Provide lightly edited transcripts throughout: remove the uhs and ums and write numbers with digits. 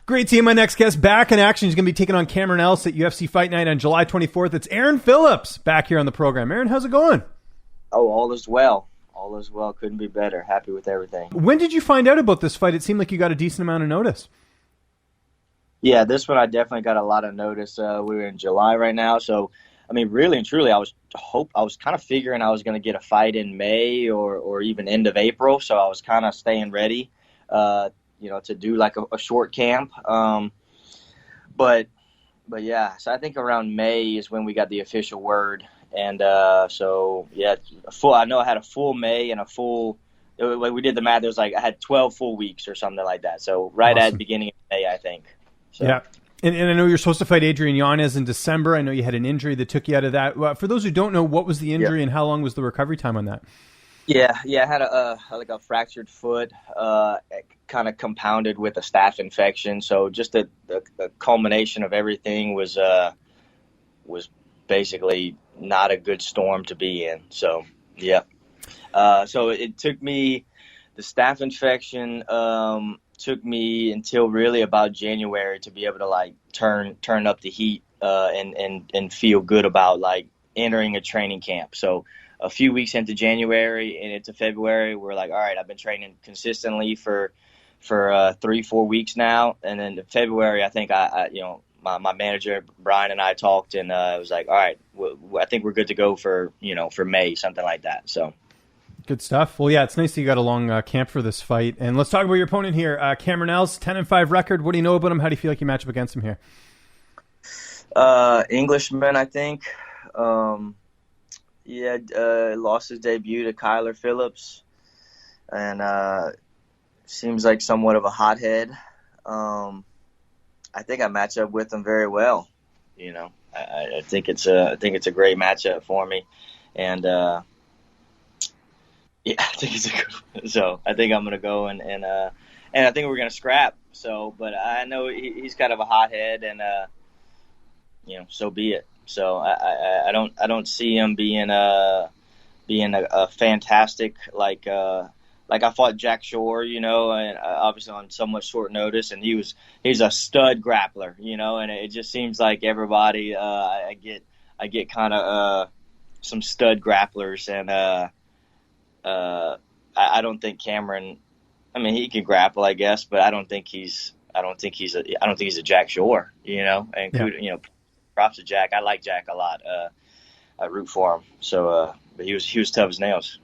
Great team. My next guest back in action. He's going to be taking on Cameron Else at UFC Fight Night on July 24th. It's Aaron Phillips back here on the program. Aaron, how's it going? Oh, all is well. All is well. Couldn't be better. Happy with everything. When did you find out about this fight? It seemed like you got a decent amount of notice. Yeah, this one I definitely got a lot of notice. We're in July right now, so I mean, really and truly, I was kind of figuring I was going to get a fight in May or even end of April, so I was kind of staying ready. To do like a short camp. But yeah, so I think around May is when we got the official word. And so, yeah, I know I had a full May and when we did the math, it was like I had 12 full weeks or something like that. So right Awesome. at the beginning of May, I think. So. Yeah. And I know you're supposed to fight Adrian Yanez in December. I know you had an injury that took you out of that. For those who don't know, what was the injury and how long was the recovery time on that? Yeah, I had a fractured foot, kind of compounded with a staph infection. So just the culmination of everything was basically not a good storm to be in. So yeah, so it took me, the staph infection took me until really about January to be able to like turn up the heat and feel good about like entering a training camp. So a few weeks into January and into February, we're like, all right, I've been training consistently for 3-4 weeks now. And then in February, I think my manager, Brian, and I talked, and it was like, all right, I think we're good to go for May, something like that. So good stuff. Well, yeah, it's nice that you got a long camp for this fight. And let's talk about your opponent here. Cameron Else, 10-5 record. What do you know about him? How do you feel like you match up against him here? Englishman, I think. Lost his debut to Kyler Phillips, and seems like somewhat of a hothead. I think I match up with him very well. I think it's a great matchup for me, and I think it's a good. So I think I'm gonna go and I think we're gonna scrap. So, but I know he's kind of a hothead, and so be it. So I don't see him being a fantastic like I fought Jack Shore, and obviously on somewhat short notice, and he's a stud grappler, and it just seems like everybody I get kind of some stud grapplers, and I don't think Cameron. I mean, he can grapple, I guess, but I don't think he's a Jack Shore, and yeah. Props to Jack. I like Jack a lot. I root for him. So, but he was tough as nails.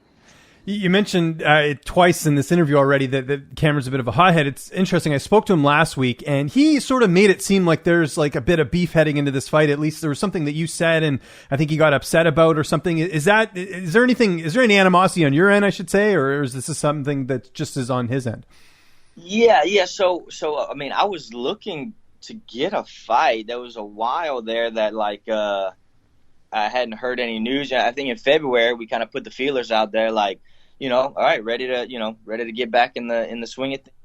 You mentioned twice in this interview already that Cameron's a bit of a hothead. It's interesting. I spoke to him last week, and he sort of made it seem like there's like a bit of beef heading into this fight. At least there was something that you said, and I think he got upset about or something. Is there any animosity on your end, I should say, or is this something that just is on his end? Yeah. So I mean, I was looking to get a fight. There was a while there that I hadn't heard any news. I think in February we kind of put the feelers out there, like, all right, ready to get back in the swing of things.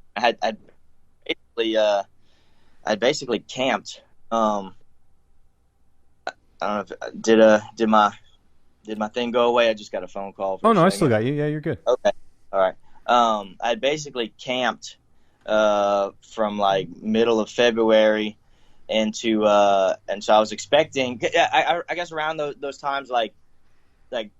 I basically camped. I don't know if did my thing go away? I just got a phone call. Oh no, I still got you. Yeah, you're good. Okay, all right. I basically camped from like middle of February and so I was expecting, I guess around those times, like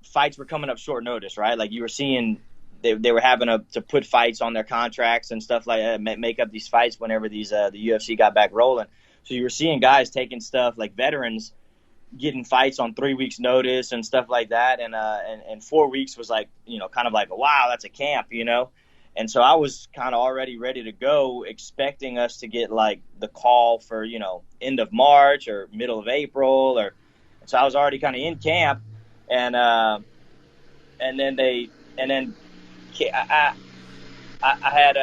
fights were coming up short notice, right? Like you were seeing they were having to put fights on their contracts and stuff like that, make up these fights whenever the UFC got back rolling. So you were seeing guys taking stuff like veterans getting fights on 3 weeks notice and stuff like that. And 4 weeks was like, kind of like, wow, that's a camp, And so I was kind of already ready to go, expecting us to get like the call for, end of March or middle of April, so I was already kind of in camp, and then I had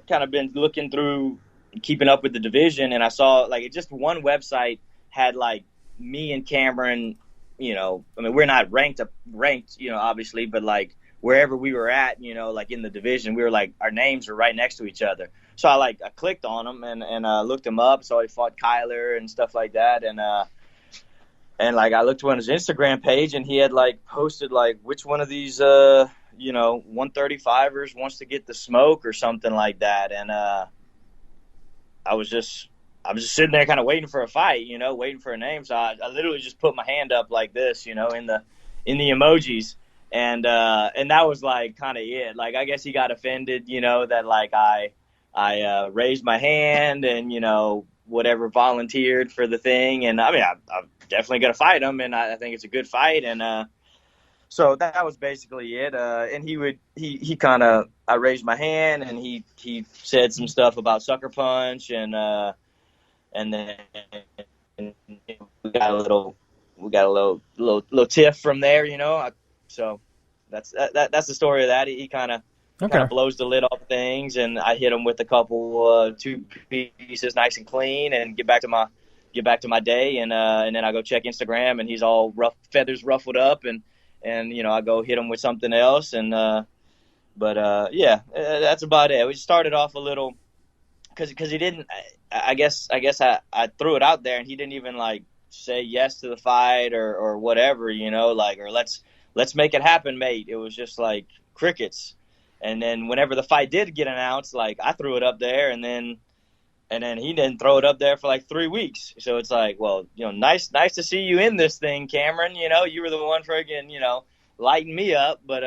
kind of been looking through, keeping up with the division, and I saw like just one website had like me and Cameron, I mean, we're not ranked, obviously, but like wherever we were at, like in the division, we were like, our names are right next to each other. So I clicked on him and looked him up. So he fought Kyler and stuff like that. And like I looked on his Instagram page, and he had like posted like which one of these 135ers wants to get the smoke or something like that. And was just sitting there kind of waiting for a fight, waiting for a name. So I literally just put my hand up like this, in the emojis. And that was like kind of it. Like, I guess he got offended, that like I raised my hand and, whatever, volunteered for the thing. And I mean, I'm definitely going to fight him. And I think it's a good fight. And, so that was basically it. And he kind of, I raised my hand and he said some stuff about Sucker Punch and then we got a little tiff from there, so that's the story of that. He kind of blows the lid off things, and I hit him with a couple two pieces, nice and clean, and get back to my day, and then I go check Instagram, and he's all feathers ruffled up, and I go hit him with something else, and but yeah, that's about it. We started off a little because he didn't. I guess I threw it out there, and he didn't even like say yes to the fight or whatever, or let's make it happen, mate. It was just like crickets. And then whenever the fight did get announced, like I threw it up there, and then he didn't throw it up there for like 3 weeks. So it's like, well, nice to see you in this thing, Cameron. You were the one friggin', lighting me up, but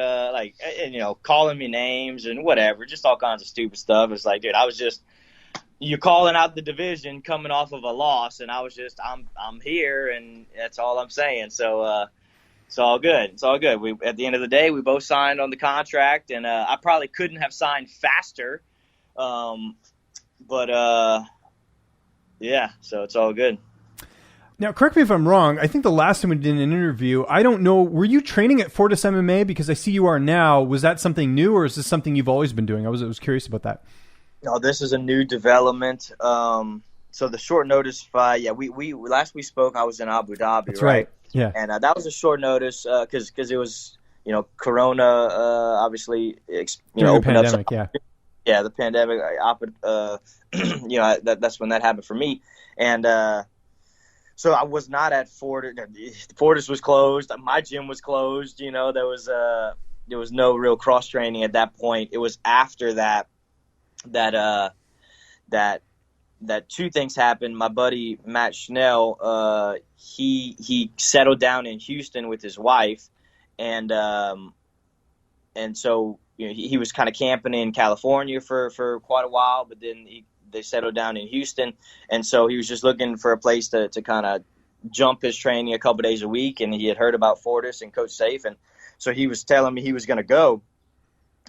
calling me names and whatever, just all kinds of stupid stuff. It's like, dude, I was just, you're calling out the division coming off of a loss, and I was just, I'm here, and that's all I'm saying. So it's all good. It's all good. We, at the end of the day, we both signed on the contract, and I probably couldn't have signed faster. But yeah, so it's all good. Now, correct me if I'm wrong. I think the last time we did an interview, I don't know, were you training at Fortis MMA? Because I see you are now. Was that something new, or is this something you've always been doing? I was curious about that. No, this is a new development. So the short notice fight, yeah, we last we spoke, I was in Abu Dhabi. That's right. Yeah. And that was a short notice because it was, Corona, obviously, during the pandemic, yeah. Yeah, the pandemic, that's when that happened for me. And so I was not at Fortis. Fortis was closed. My gym was closed. There was no real cross training at that point. It was after that two things happened. My buddy Matt Schnell, he settled down in Houston with his wife, and so he was kind of camping in California for quite a while, but then they settled down in Houston, and so he was just looking for a place to kind of jump his training a couple days a week, and he had heard about Fortis and Coach Safe, and so he was telling me he was going to go,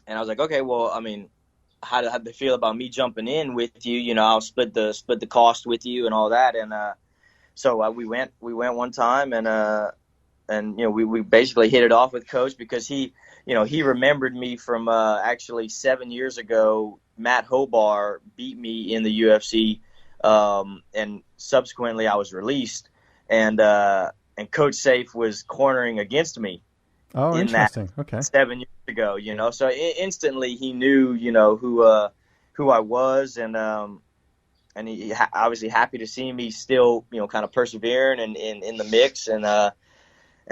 and I was like, okay, well, I mean, how do they feel about me jumping in with you? I'll split the cost with you and all that, and so we went one time, and we basically hit it off with Coach because he remembered me from actually 7 years ago. Matt Hobar beat me in the UFC, and subsequently I was released, and Coach Safe was cornering against me. Oh, interesting. Okay. 7 years ago, so instantly he knew, who I was, and he obviously happy to see me still, kind of persevering and in the mix, and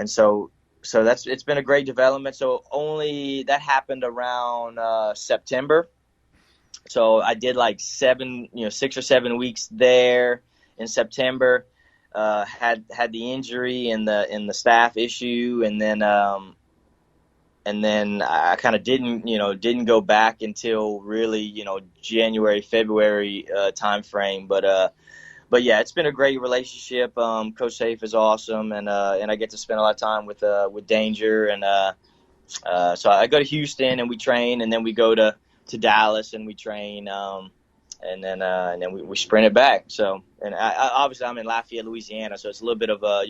so it's been a great development. So only that happened around September. So I did like 6 or 7 weeks there in September. Had the injury and the staff issue, and then I kind of didn't go back until really January, February time frame. But yeah, it's been a great relationship. Coach Safe is awesome, and I get to spend a lot of time with Danger, and so I go to Houston and we train, and then we go to Dallas and we train, and then we sprint it back. So, and obviously I'm in Lafayette, Louisiana, so it's a little bit of a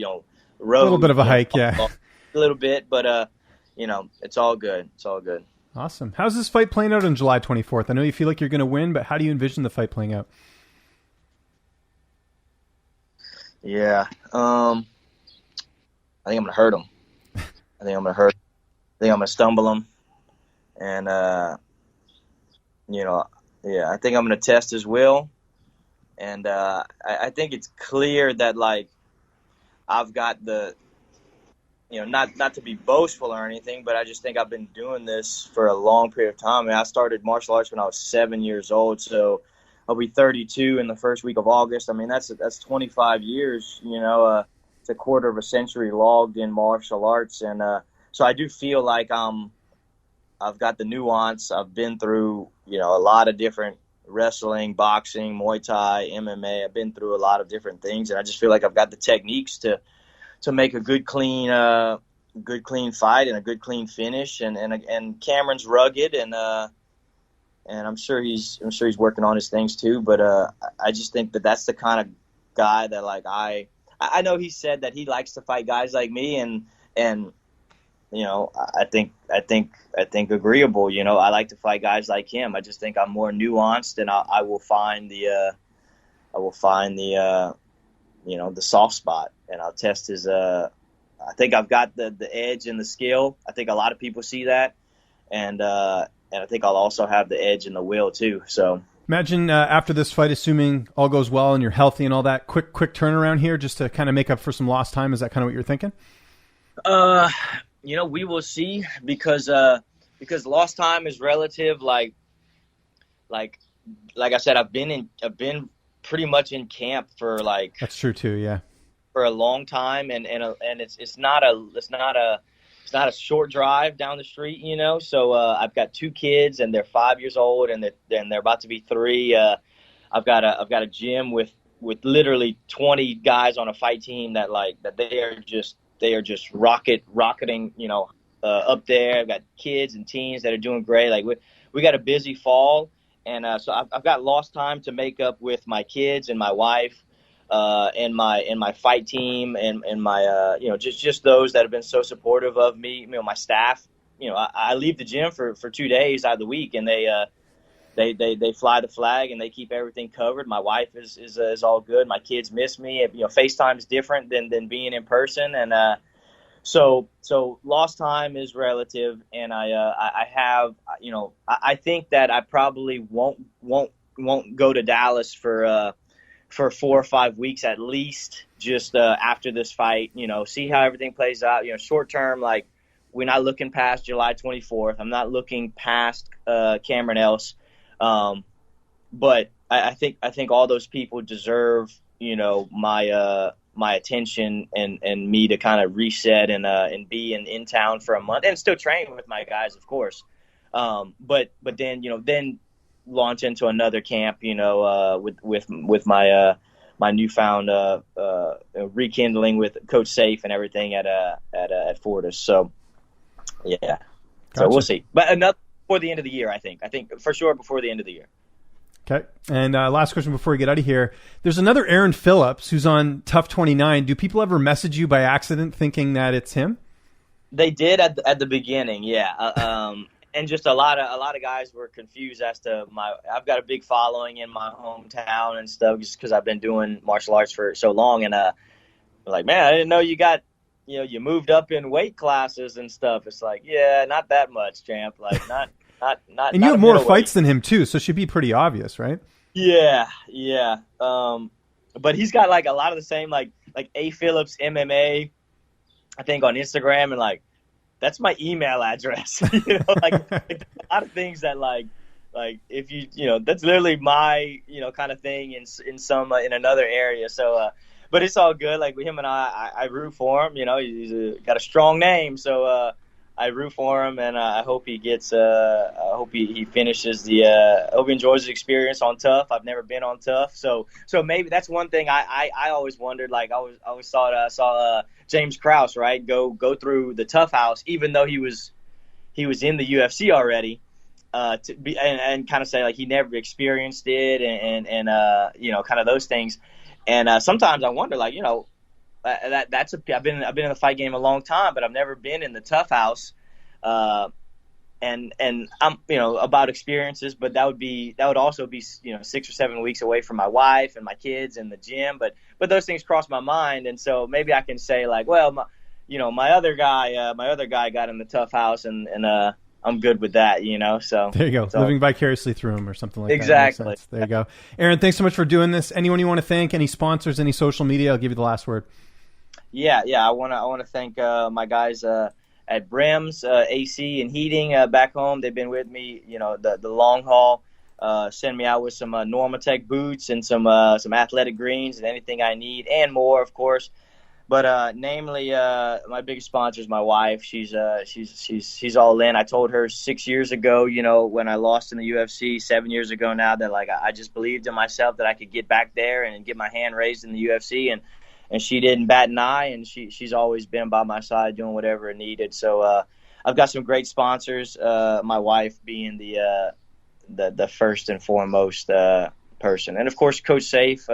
road, a little bit of a hike, yeah, a little bit, but it's all good. It's all good. Awesome. How's this fight playing out on July 24th? I know you feel like you're going to win, but how do you envision the fight playing out? Yeah, I think I'm gonna hurt him. I think I'm gonna stumble him, and yeah, I think I'm gonna test his will, and I think it's clear that like I've got the, not to be boastful or anything, but I just think I've been doing this for a long period of time. I mean, I started martial arts when I was 7 years old, so I'll be 32 in the first week of August. I mean, that's 25 years. It's a quarter of a century logged in martial arts, and so I do feel like I've got the nuance. I've been through a lot of different wrestling, boxing, Muay Thai, MMA. I've been through a lot of different things, and I just feel like I've got the techniques to make a good clean fight and a good clean finish. And Cameron's rugged, and I'm sure he's working on his things too. But I just think that that's the kind of guy that, like, I know he said that he likes to fight guys like me, and I think agreeable. I like to fight guys like him. I just think I'm more nuanced, and I will find the soft spot, and I'll test his. I think I've got the edge and the skill. I think a lot of people see that, and I think I'll also have the edge and the will too. So imagine after this fight, assuming all goes well and you're healthy and all that, quick turnaround here just to kind of make up for some lost time. Is that kind of what you're thinking? We will see, because lost time is relative. Like I said, I've been pretty much in camp for like. That's true too. Yeah. For a long time, and it's not a short drive down the street, So I've got 2 kids, and they're 5 years old, and they're about to be 3. I've got a gym with literally 20 guys on a fight team that they are just rocketing, up there. I've got kids and teens that are doing great. Like we got a busy fall, and so I've got lost time to make up with my kids and my wife. And my fight team and my just those that have been so supportive of me, my staff. I leave the gym for 2 days out of the week, and they fly the flag and they keep everything covered. My wife is all good. My kids miss me. FaceTime is different than being in person, and so lost time is relative. And I have I think that I probably won't go to Dallas for 4 or 5 weeks at least, just after this fight, see how everything plays out. Short term, like, we're not looking past July 24th. I'm not looking past Cameron Else. But I think all those people deserve, my attention and me to kind of reset and be in town for a month and still train with my guys, of course. But then launch into another camp, with my newfound rekindling with Coach Safe and everything at Fortis. So yeah, gotcha. So we'll see. But another before the end of the year, I think for sure before the end of the year. Okay. And last question before we get out of here. There's another Aaron Phillips who's on TUF 29. Do people ever message you by accident thinking that it's him? They did at the beginning, yeah. And just a lot of guys were confused as to I've got a big following in my hometown and stuff, just because I've been doing martial arts for so long, and like, man, I didn't know you got, you moved up in weight classes and stuff. It's like, yeah, not that much, champ. Like, not. And you have more fights than him too, so it should be pretty obvious, right? Yeah. But he's got like a lot of the same, like A Phillips MMA, I think, on Instagram, and like, that's my email address. Like a lot of things that like if you that's literally my kind of thing in another area. So but it's all good. Like with him and I root for him. He's got a strong name, so I root for him, and I hope he gets. I hope he finishes the. I hope he enjoys the experience on TUF. I've never been on TUF, so maybe that's one thing I always wondered. Like I always saw James Krause, right, go through the TUF house, even though he was in the UFC already, to be and kind of say like he never experienced it, and kind of those things. And sometimes I wonder, like, that's I've been in the fight game a long time, but I've never been in the TUF house, and I'm about experiences, but that would also be 6 or 7 weeks away from my wife and my kids and the gym, but those things cross my mind, and so maybe I can say like, well, my other guy got in the TUF house, and I'm good with that, so there you go. So, living vicariously through him or something like exactly. That. Exactly. There you go. Aaron, thanks so much for doing this. Anyone you want to thank, any sponsors, any social media? I'll give you the last word. Yeah. I want to thank my guys at Brims AC and Heating back home. They've been with me, the long haul. send me out with some Normatec boots and some athletic greens and anything I need and more, of course. But namely, my biggest sponsor is my wife. She's all in. I told her 6 years ago, when I lost in the UFC, 7 years ago now, that like I just believed in myself that I could get back there and get my hand raised in the UFC, and she didn't bat an eye, and she's always been by my side doing whatever it needed. So I've got some great sponsors. My wife being the first and foremost person, and of course Coach Safe.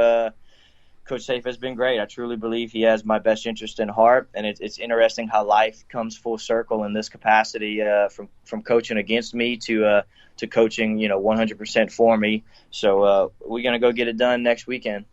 Coach Safe has been great. I truly believe he has my best interest in heart, and it's interesting how life comes full circle in this capacity, from coaching against me to coaching 100% for me. So we're gonna go get it done next weekend.